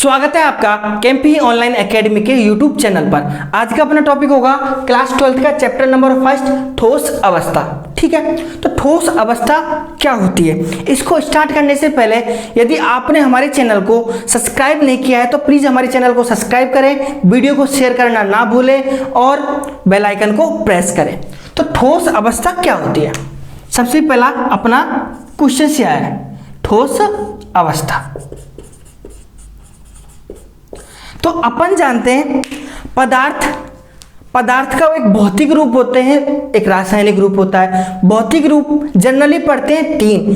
स्वागत है आपका केएमपी ऑनलाइन एकेडमी के यूट्यूब चैनल पर। आज का अपना टॉपिक होगा क्लास 12 का चैप्टर नंबर 1 ठोस अवस्था। ठीक है, तो ठोस अवस्था क्या होती है, इसको स्टार्ट करने से पहले यदि आपने हमारे चैनल को सब्सक्राइब नहीं किया है तो प्लीज़ हमारे चैनल को सब्सक्राइब करें, वीडियो को शेयर करना ना भूलें और बेल आइकन को प्रेस करें। तो ठोस अवस्था क्या होती है, सबसे पहला अपना क्वेश्चन से आया है ठोस अवस्था। तो अपन जानते हैं पदार्थ का एक भौतिक रूप होते हैं, एक रासायनिक रूप होता है। भौतिक रूप जनरली पढ़ते हैं तीन,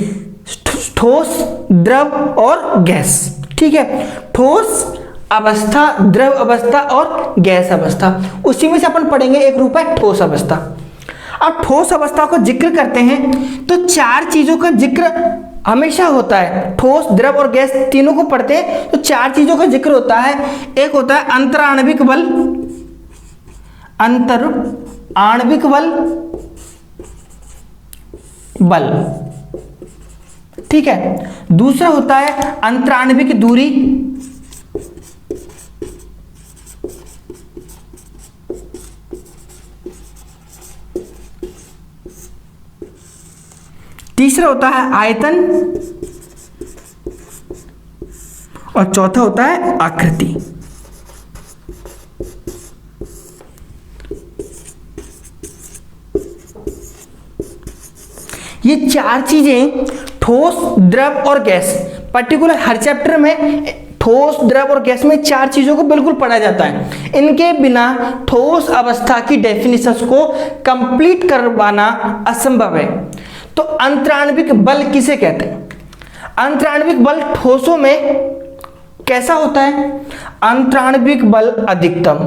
ठोस, द्रव और गैस। ठीक है, ठोस अवस्था, द्रव अवस्था और गैस अवस्था। उसी में से अपन पढ़ेंगे एक रूप है ठोस अवस्था। अब ठोस अवस्था को जिक्र करते हैं तो चार चीजों का जिक्र हमेशा होता है। ठोस, द्रव और गैस तीनों को पढ़ते हैं तो चार चीजों का जिक्र होता है। एक होता है अंतराण्विक बल, अंतराण्विक बल। ठीक है, दूसरा होता है अंतराण्विक दूरी, तीसरा होता है आयतन और चौथा होता है आकृति। ये चार चीजें ठोस, द्रव और गैस, पर्टिकुलर हर चैप्टर में ठोस, द्रव और गैस में चार चीजों को बिल्कुल पढ़ा जाता है। इनके बिना ठोस अवस्था की डेफिनेशंस को कंप्लीट करवाना असंभव है। तो अंतराण्विक बल किसे कहते हैं? अंतराण्विक बल ठोसों में कैसा होता है? अंतराण्विक बल अधिकतम,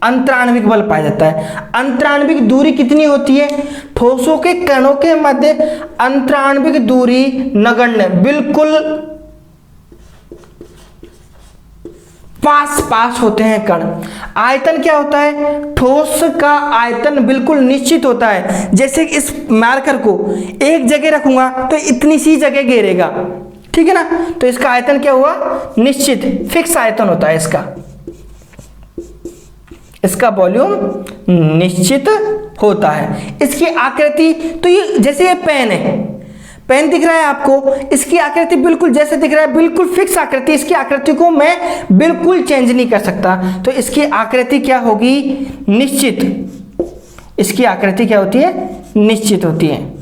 अंतराण्विक बल पाया जाता है। अंतराण्विक दूरी कितनी होती है? ठोसों के कणों के मध्य अंतराण्विक दूरी नगण्य, बिल्कुल पास होते हैं कण। आयतन क्या होता है? ठोस का आयतन बिल्कुल निश्चित होता है। जैसे इस मार्कर को एक जगह रखूंगा तो इतनी सी जगह घेरेगा, ठीक है ना, तो इसका आयतन क्या हुआ? निश्चित, फिक्स आयतन होता है इसका वॉल्यूम निश्चित होता है। इसकी आकृति, तो ये जैसे ये पेन है, पेन दिख रहा है आपको, इसकी आकृति बिल्कुल जैसे दिख रहा है, बिल्कुल फिक्स आकृति। इसकी आकृति को मैं बिल्कुल चेंज नहीं कर सकता, तो इसकी आकृति क्या होगी? निश्चित। इसकी आकृति क्या होती है? निश्चित होती है।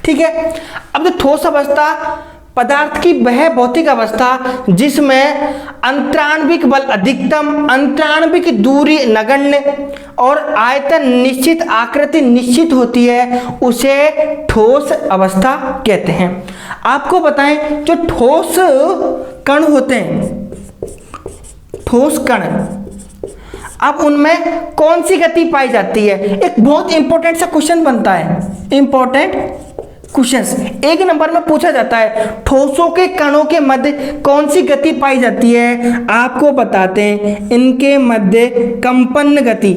ठीक है, अब तो ठोस अवस्था पदार्थ की वह भौतिक अवस्था जिसमें अंतराण्विक बल अधिकतम, अंतराण्विक दूरी नगण्य और आयतन निश्चित, आकृति निश्चित होती है, उसे ठोस अवस्था कहते हैं। आपको बताएं, जो ठोस कण होते हैं, ठोस कण, अब उनमें कौन सी गति पाई जाती है? एक बहुत इंपॉर्टेंट सा क्वेश्चन बनता है, इंपॉर्टेंट क्वेश्चंस एक नंबर में पूछा जाता है, ठोसों के कणों के मध्य कौन सी गति पाई जाती है? आपको बताते हैं, इनके मध्य कंपन गति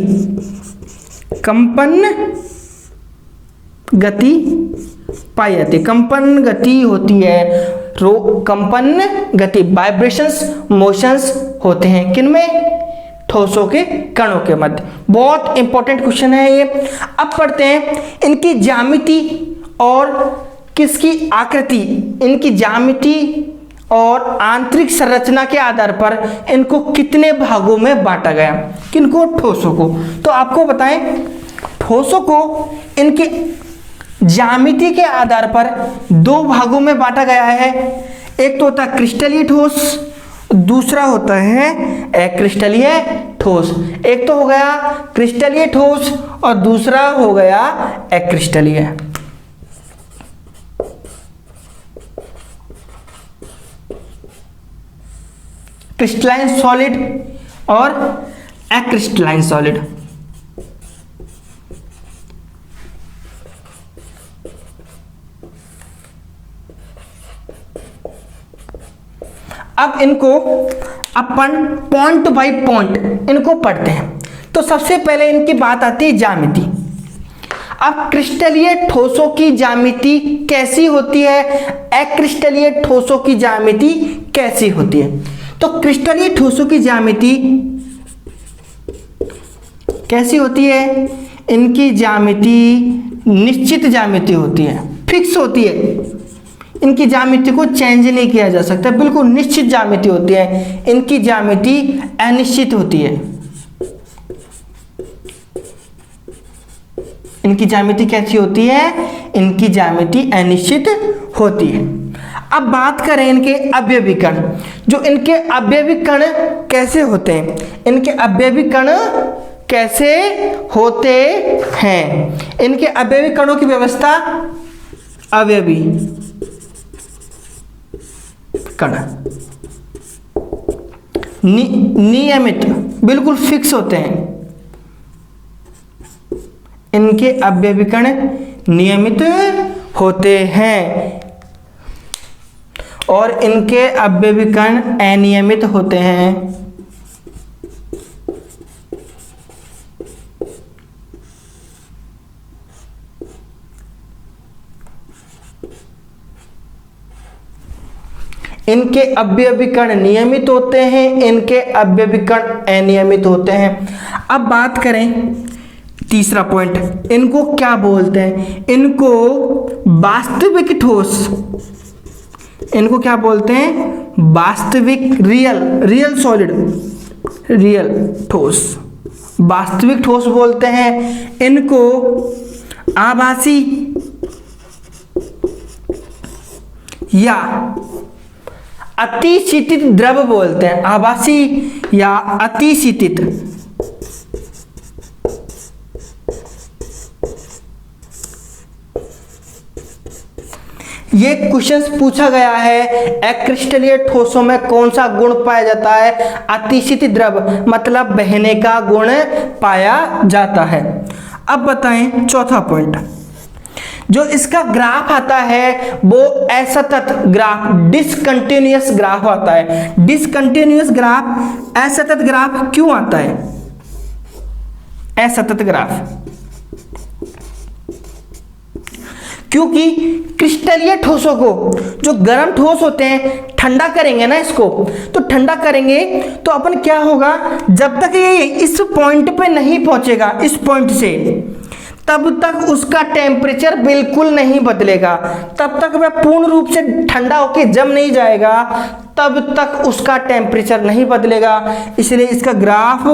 पाई जाती है। कंपन गति होती है, कंपन गति, वाइब्रेशंस, मोशंस होते हैं किनमें? ठोसों के कणों के मध्य। बहुत इंपॉर्टेंट क्वेश्चन है ये। अब पढ़ते हैं इनकी ज्यामिति और किसकी आकृति, इनकी ज्यामिति और आंतरिक संरचना के आधार पर इनको कितने भागों में बांटा गया? किनको? ठोसों को। तो आपको बताएं, ठोसों को इनकी ज्यामिति के आधार पर दो भागों में बांटा गया है। एक तो होता है क्रिस्टलीय ठोस, दूसरा होता है अक्रिस्टलीय ठोस। एक तो हो गया क्रिस्टलीय ठोस और दूसरा हो गया अक्रिस्टलीय। क्रिस्टलाइन सॉलिड और अक्रिस्टलाइन सॉलिड। अब इनको अपन पॉइंट बाय पॉइंट इनको पढ़ते हैं। तो सबसे पहले इनकी बात आती है ज्यामिति। अब क्रिस्टलीय ठोसों की ज्यामिति कैसी होती है, अक्रिस्टलीय ठोसों की ज्यामिति कैसी होती है? तो क्रिस्टलीय ठोसों की ज्यामिति कैसी होती है? इनकी ज्यामिति निश्चित ज्यामिति होती है, फिक्स होती है, इनकी ज्यामिति को चेंज नहीं किया जा सकता, बिल्कुल निश्चित ज्यामिति होती है। इनकी ज्यामिति अनिश्चित होती है। इनकी ज्यामिति कैसी होती है? इनकी ज्यामिति अनिश्चित होती है। अब बात करें इनके अवयवी कण, जो इनके अवयवी कण कैसे होते हैं, इनके अवयवी कण कैसे होते हैं? इनके अवयवी कणों की व्यवस्था, अवयवी कण नियमित, बिल्कुल फिक्स होते हैं। इनके अवयवी कण नियमित होते हैं और इनके अवयवी कण अनियमित होते हैं। इनके अवयवी कण नियमित होते हैं, इनके अवयवी कण अनियमित होते हैं। अब बात करें तीसरा पॉइंट, इनको क्या बोलते हैं? इनको वास्तविक ठोस, इनको क्या बोलते हैं? वास्तविक, रियल सॉलिड, रियल ठोस, वास्तविक ठोस बोलते हैं। इनको आभासी या अतिशीतित द्रव बोलते हैं, आभासी या अतिशीतित। ये क्वेश्चंस पूछा गया है, अक्रिस्टलीय ठोसों में कौन सा गुण पाया जाता है? अतिशीतित द्रव, मतलब बहने का गुण पाया जाता है। अब बताएं चौथा पॉइंट, जो इसका ग्राफ आता है वो असतत ग्राफ, डिसकंटिन्यूअस ग्राफ आता है। डिसकंटिन्यूअस ग्राफ, असतत ग्राफ क्यों आता है? असतत ग्राफ क्योंकि क्रिस्टलीय ठोसों को, जो गर्म ठोस होते हैं, ठंडा करेंगे ना इसको, तो ठंडा करेंगे तो अपन क्या होगा, जब तक ये इस पॉइंट पे नहीं पहुंचेगा, इस पॉइंट से, तब तक उसका टेम्परेचर बिल्कुल नहीं बदलेगा, तब तक वह पूर्ण रूप से ठंडा होकर जम नहीं जाएगा, तब तक उसका टेम्परेचर नहीं बदलेगा। इसलिए इसका ग्राफ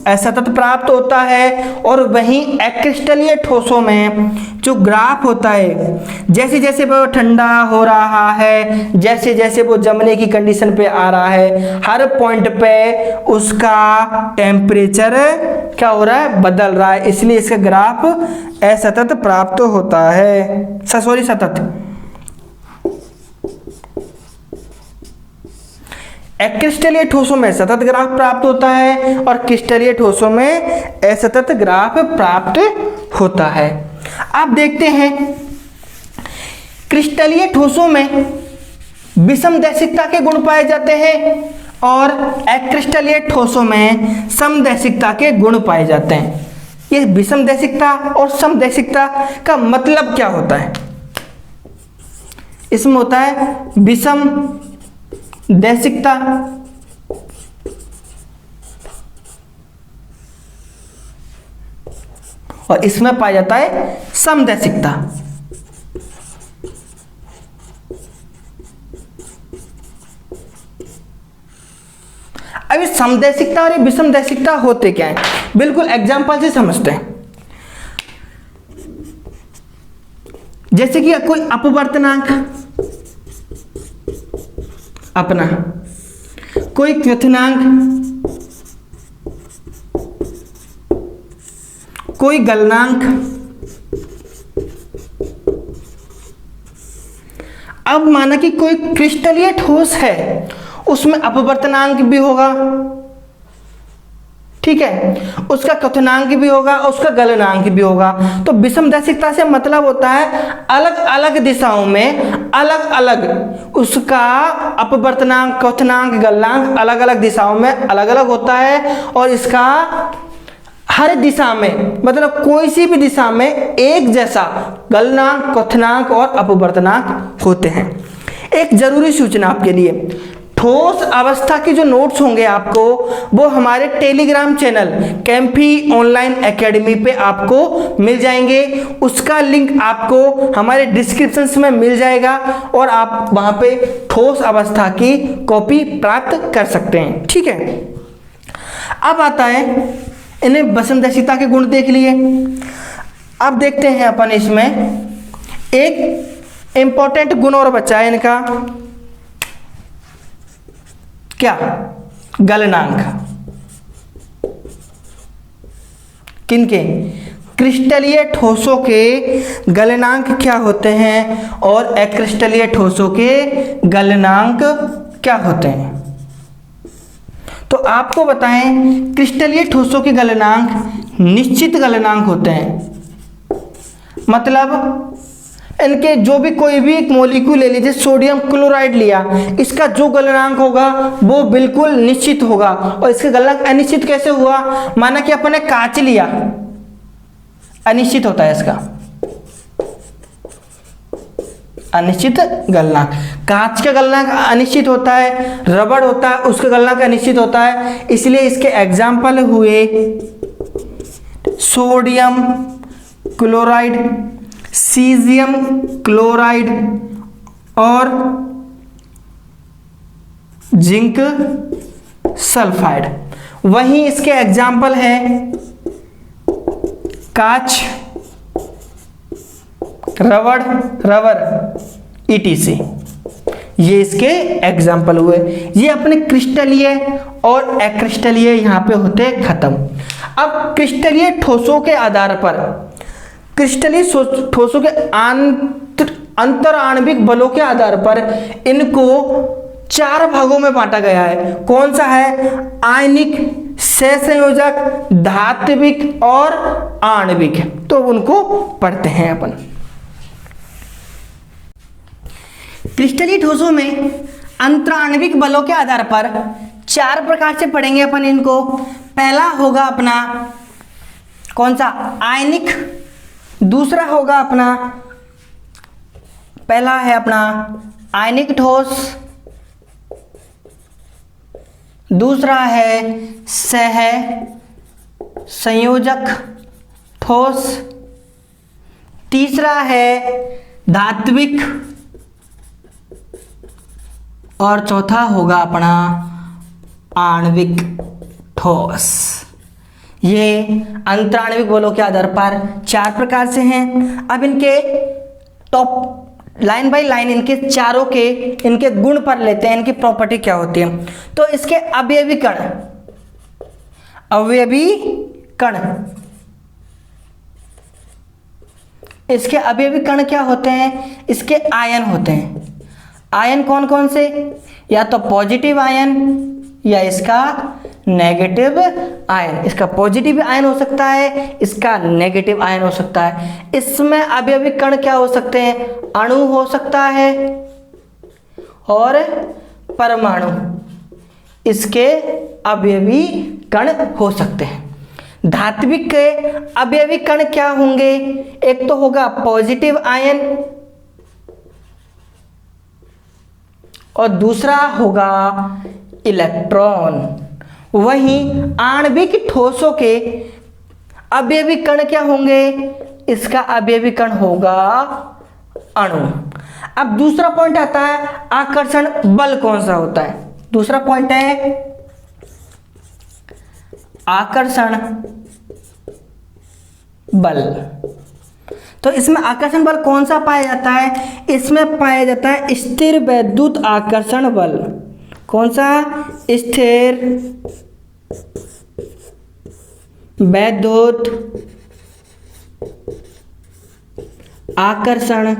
असतत प्राप्त होता है। और वहीं अक्रिस्टलीय ठोसों में जो ग्राफ होता है, जैसे जैसे वो ठंडा हो रहा है, जैसे जैसे वो जमने की कंडीशन पे आ रहा है, हर पॉइंट पे उसका टेम्परेचर क्या हो रहा है? बदल रहा है। इसलिए इसका ग्राफ असतत प्राप्त होता है, सॉरी सतत। अक्रिस्टलीय ठोसों में सतत ग्राफ प्राप्त होता है और क्रिस्टलीय ठोसों में असतत ग्राफ प्राप्त होता है। अब देखते हैं क्रिस्टलीय ठोसों में विषमदैशिकता के गुण पाए जाते हैं और अक्रिस्टलीय ठोसों में समदैशिकता के गुण पाए जाते हैं। ये विषमदैशिकता और समदैशिकता का मतलब क्या होता है? इसमें होता है विषम दैशिकता और इसमें पाया जाता है समदैशिकता। अब इस समदैशिकता और विषमदैशिकता होते क्या है, बिल्कुल एग्जांपल से समझते हैं। जैसे कि कोई अपवर्तनांक अपना, कोई क्वथनांक, कोई गलनांक। अब माना कि कोई क्रिस्टलीय ठोस है, उसमें अपवर्तनांक भी होगा, ठीक है, उसका क्वथनांक भी होगा, उसका गलनांक भी होगा। तो विषमदैशिकता से मतलब होता है अलग अलग दिशाओं में अलग अलग उसका अपवर्तनांक, क्वथनांक, गलनांक अलग अलग दिशाओं में अलग अलग होता है और इसका हर दिशा में, मतलब कोई सी भी दिशा में एक जैसा गलनांक, क्वथनांक और अपवर्तनांक होते हैं। एक जरूरी सूचना आपके लिए, ठोस अवस्था के जो नोट्स होंगे आपको, वो हमारे टेलीग्राम चैनल कैंपी ऑनलाइन एकेडमी पे आपको मिल जाएंगे। उसका लिंक आपको हमारे डिस्क्रिप्शन में मिल जाएगा और आप वहां पे ठोस अवस्था की कॉपी प्राप्त कर सकते हैं। ठीक है, अब आता है, इन्हें वसंतशिता के गुण देख लिए। अब देखते हैं अपन इसमें एक इंपॉर्टेंट गुण और बचा है इनका, क्या? गलनांक। किनके? क्रिस्टलीय ठोसों के गलनांक क्या होते हैं और अक्रिस्टलीय ठोसों के गलनांक क्या होते हैं। तो आपको बताएं, क्रिस्टलीय ठोसों के गलनांक निश्चित गलनांक होते हैं, मतलब इनके जो भी कोई भी एक मॉलिक्यूल ले लीजिए, सोडियम क्लोराइड लिया, इसका जो गलनांक होगा वो बिल्कुल निश्चित होगा। और इसका गलनांक अनिश्चित कैसे हुआ? माना कि अपन ने कांच लिया, अनिश्चित होता है इसका, अनिश्चित गलनांक। कांच का गलनांक अनिश्चित होता है, रबड़ होता है उसका गलनांक अनिश्चित होता है। इसलिए इसके एग्जाम्पल हुए सोडियम क्लोराइड, सीजियम क्लोराइड और जिंक सल्फाइड। वहीं इसके एग्जाम्पल है कांच, रबर ETC, ये इसके एग्जाम्पल हुए। ये अपने क्रिस्टलीय और अक्रिस्टलीय यहाँ पे होते खत्म। अब क्रिस्टलीय ठोसों के आधार पर, क्रिस्टलीय ठोसों के अंतर आणविक बलों के आधार पर इनको 4 भागों में बांटा गया है। कौन सा है? आयनिक, सहसंयोजक, धात्विक और आणविक। तो उनको पढ़ते हैं अपन। क्रिस्टलीय ठोसों में अंतराण्विक बलों के आधार पर 4 प्रकार से पढ़ेंगे अपन इनको। पहला होगा अपना कौन सा? आयनिक। दूसरा होगा अपना, पहला है अपना आयनिक ठोस, दूसरा है सह संयोजक ठोस, तीसरा है धात्विक और चौथा होगा अपना आणविक ठोस। ये अंतराण्विक बलों के आधार पर 4 प्रकार से हैं। अब इनके टॉप लाइन बाय लाइन इनके चारों के इनके गुण पर लेते हैं, इनकी प्रॉपर्टी क्या होती है। तो इसके अवयवी कण, अवयवी कण, इसके अवयवी कण क्या होते हैं? इसके आयन होते हैं। आयन कौन कौन से? या तो पॉजिटिव आयन या इसका नेगेटिव आयन। इसका पॉजिटिव आयन हो सकता है, इसका नेगेटिव आयन हो सकता है। इसमें अवयवी कण क्या हो सकते हैं? अणु हो सकता है और परमाणु, इसके अवयवी कण हो सकते हैं। धात्विक के अवयवी कण क्या होंगे? एक तो होगा पॉजिटिव आयन और दूसरा होगा इलेक्ट्रॉन। वहीं आणविक ठोसों के अवयवी कण क्या होंगे? इसका अवयवी कण होगा अणु। अब दूसरा पॉइंट आता है आकर्षण बल कौन सा होता है। दूसरा पॉइंट है आकर्षण बल। तो इसमें आकर्षण बल कौन सा पाया जाता है? इसमें पाया जाता है स्थिर वैद्युत आकर्षण बल। कौन सा? स्थिर वैद्युत आकर्षण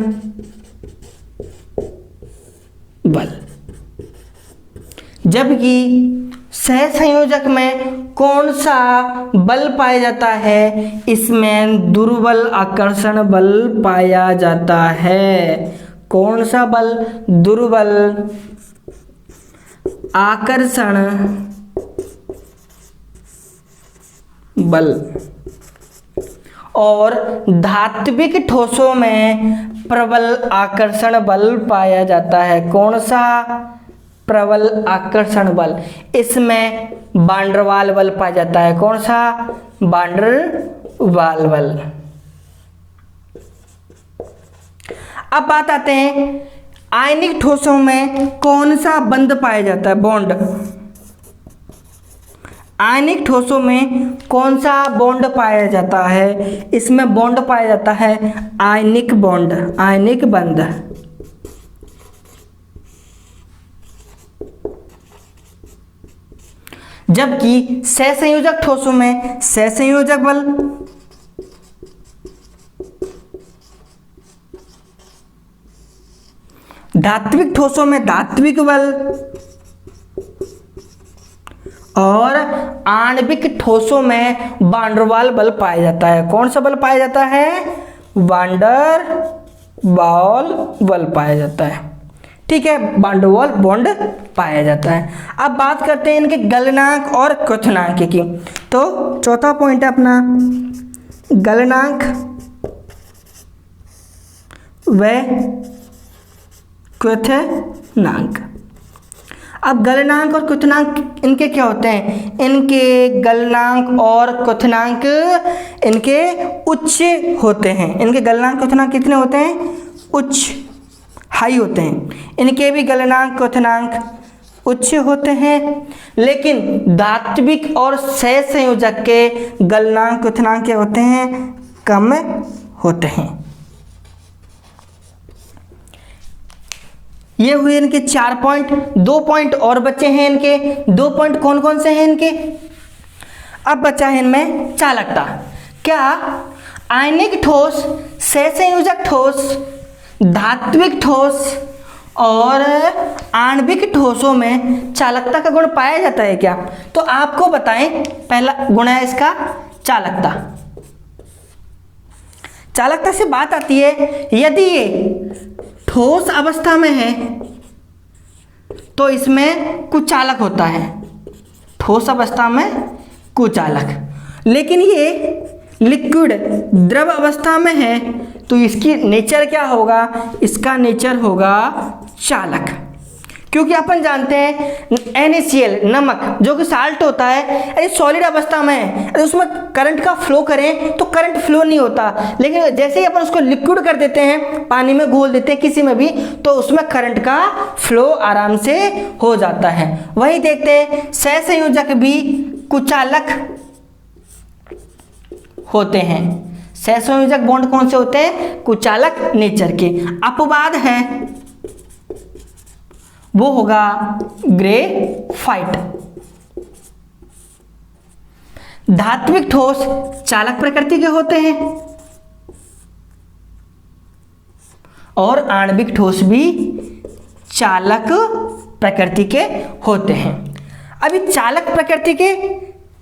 बल। जबकि सहसंयोजक में कौन सा बल पाया जाता है? इसमें दुर्बल आकर्षण बल पाया जाता है। कौन सा बल? दुर्बल आकर्षण बल। और धात्विक ठोसों में प्रबल आकर्षण बल पाया जाता है। कौन सा? प्रबल आकर्षण बल। इसमें वान डेर वाल बल पाया जाता है। कौन सा? वान डेर वाल बल। अब बात आते हैं आयनिक ठोसों में कौन सा बंध पाया जाता है? बॉन्ड। आयनिक ठोसों में कौन सा बॉन्ड पाया जाता है? इसमें बॉन्ड पाया जाता है आयनिक बॉन्ड, आयनिक बंध। जबकि सहसंयोजक ठोसों में सहसंयोजक बल, धात्विक ठोसों में धात्विक बल और आणविक ठोसों में वान डेर वाल बल पाया जाता है। कौन सा बल पाया जाता है? वान डेर वाल बल पाया जाता है। ठीक है, वान डेर वाल बॉन्ड पाया जाता है। अब बात करते हैं इनके गलनांक और क्वथनांक की। तो चौथा पॉइंट है अपना गलनांक व क्वथनांक। अब गलनांक और क्वथनांक इनके क्या होते हैं? इनके गलनांक और क्वथनांक इनके उच्च होते हैं। इनके गलनांक क्वथनांक कितने होते हैं? उच्च, हाई होते हैं। इनके भी गलनांक क्वथनांक उच्च होते हैं। लेकिन धात्विक और सहसंयोजक के गलनांक क्वथनांक क्या होते हैं? कम होते हैं। ये हुए इनके 4 पॉइंट। 2 पॉइंट और बचे हैं इनके। 2 पॉइंट कौन कौन से हैं इनके? अब बचा है इनमें चालकता। क्या आयनिक ठोस, सहसंयोजक ठोस, धात्विक ठोस और आणविक ठोसों में चालकता का गुण पाया जाता है क्या? तो आपको बताएं, पहला गुण है इसका चालकता। चालकता से बात आती है, यदि ये ठोस अवस्था में है तो इसमें कुचालक होता है, ठोस अवस्था में कुचालक। लेकिन ये लिक्विड द्रव अवस्था में है तो इसकी नेचर क्या होगा? इसका नेचर होगा चालक। क्योंकि अपन जानते हैं NaCl नमक जो कि साल्ट होता है, अरे सॉलिड अवस्था में है, अरे उसमें करंट का फ्लो करें तो करंट फ्लो नहीं होता। लेकिन जैसे ही अपन उसको लिक्विड कर देते हैं, पानी में घोल देते हैं किसी में भी, तो उसमें करंट का फ्लो आराम से हो जाता है। वही देखते हैं सहसंयोजक भी कुचालक होते हैं। सहसंयोजक बॉन्ड कौन से होते हैं? कुचालक नेचर के। अपवाद है वो होगा ग्रेफाइट। धात्विक ठोस चालक प्रकृति के होते हैं और आणविक ठोस भी चालक प्रकृति के होते हैं। अभी चालक प्रकृति के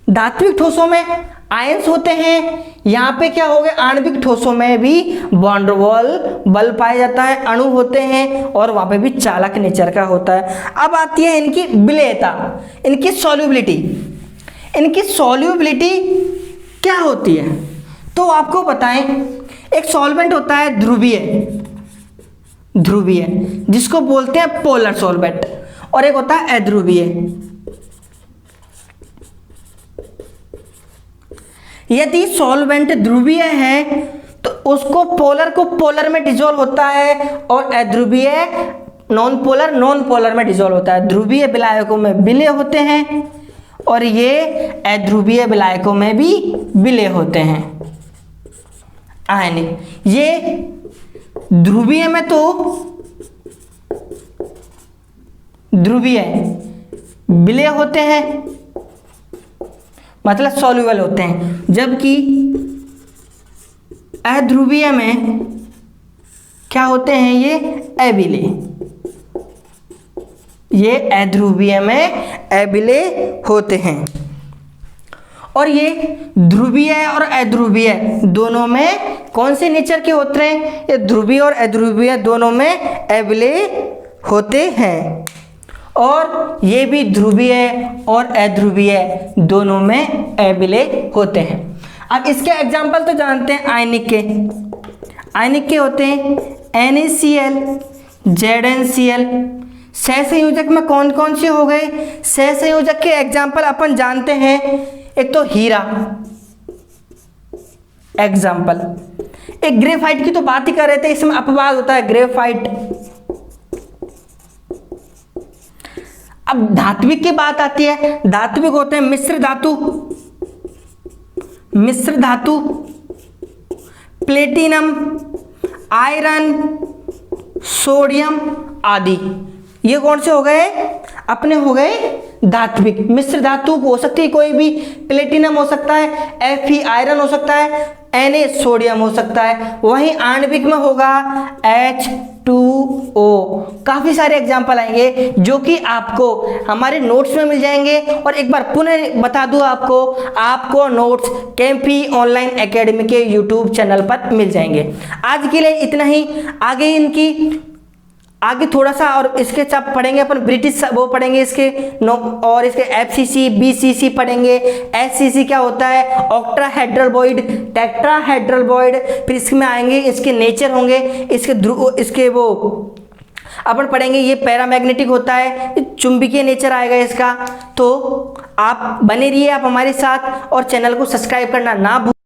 धात्विक ठोसों में आयंस होते हैं। यहाँ पे क्या हो गया? आणविक ठोसों में भी वान डेर वाल बल पाया जाता है, अणु होते हैं और वहाँ पे भी चालक नेचर का होता है। अब आती है इनकी विलेयता, इनकी सॉल्युबिलिटी। इनकी सॉल्युबिलिटी क्या होती है? तो आपको बताएं, एक सॉल्वेंट होता है ध्रुवीय, ध्रुवीय जिसको बोलते हैं पोलर सॉल्वेंट, और एक होता है अध्रुवीय। यदि सॉल्वेंट ध्रुवीय है तो उसको पोलर को पोलर में डिसॉल्व होता है और अध्रुवीय नॉन पोलर में डिसॉल्व होता है। ध्रुवीय विलायकों में विलय होते हैं और ये अध्रुवीय विलायकों में भी विलय होते हैं। आयनिक ये ध्रुवीय में तो ध्रुवीय विलय होते हैं, मतलब सॉल्युबल होते हैं, जबकि अध्रुवीय में क्या होते हैं? ये अविलय। ये अध्रुवीय में अविलय होते हैं। और ये ध्रुवीय और अध्रुवीय दोनों में कौन से नेचर के होते हैं? ये ध्रुवीय और अध्रुवीय दोनों में अविलय होते हैं। और ये भी ध्रुवीय और अध्रुवीय दोनों में अविलेय होते हैं। अब इसके एग्जाम्पल तो जानते हैं आयनिक के। आयनिक के होते हैं NaCl, ZnCl। सहसंयोजक में कौन कौन से हो गए? सहसंयोजक के एग्जाम्पल अपन जानते हैं, एक तो हीरा एग्जाम्पल, एक ग्रेफाइट की तो बात ही कर रहे थे, इसमें अपवाद होता है ग्रेफाइट। अब धात्विक की बात आती है, धात्विक होते हैं मिश्र धातु, मिश्र धातु, प्लेटिनम, आयरन, सोडियम आदि। ये कौन से हो गए? अपने हो गए धात्विक। मिश्र धातु हो सकती है कोई भी, प्लेटिनम हो सकता है, Fe आयरन हो सकता है, Na सोडियम हो सकता है। वहीं आणविक में होगा H2O। काफी सारे एग्जाम्पल आएंगे जो कि आपको हमारे नोट्स में मिल जाएंगे। और एक बार पुनः बता दूं आपको नोट्स कैंपी ऑनलाइन एकेडमी के यूट्यूब चैनल पर मिल जाएंगे। आज के लिए इतना ही। आगे थोड़ा सा और इसके सब पढ़ेंगे अपन, ब्रिटिश वो पढ़ेंगे इसके और इसके FCC BCC पढ़ेंगे। SCC क्या होता है? Octahedral tetrahedral Boyd. फिर इसमें आएंगे इसके नेचर होंगे, इसके ध्रुव, इसके वो अपन पढ़ेंगे। ये पैरामैग्नेटिक होता है, चुंबकीय नेचर आएगा इसका। तो आप बने रहिए आप हमारे साथ और चैनल को सब्सक्राइब करना ना भूलें।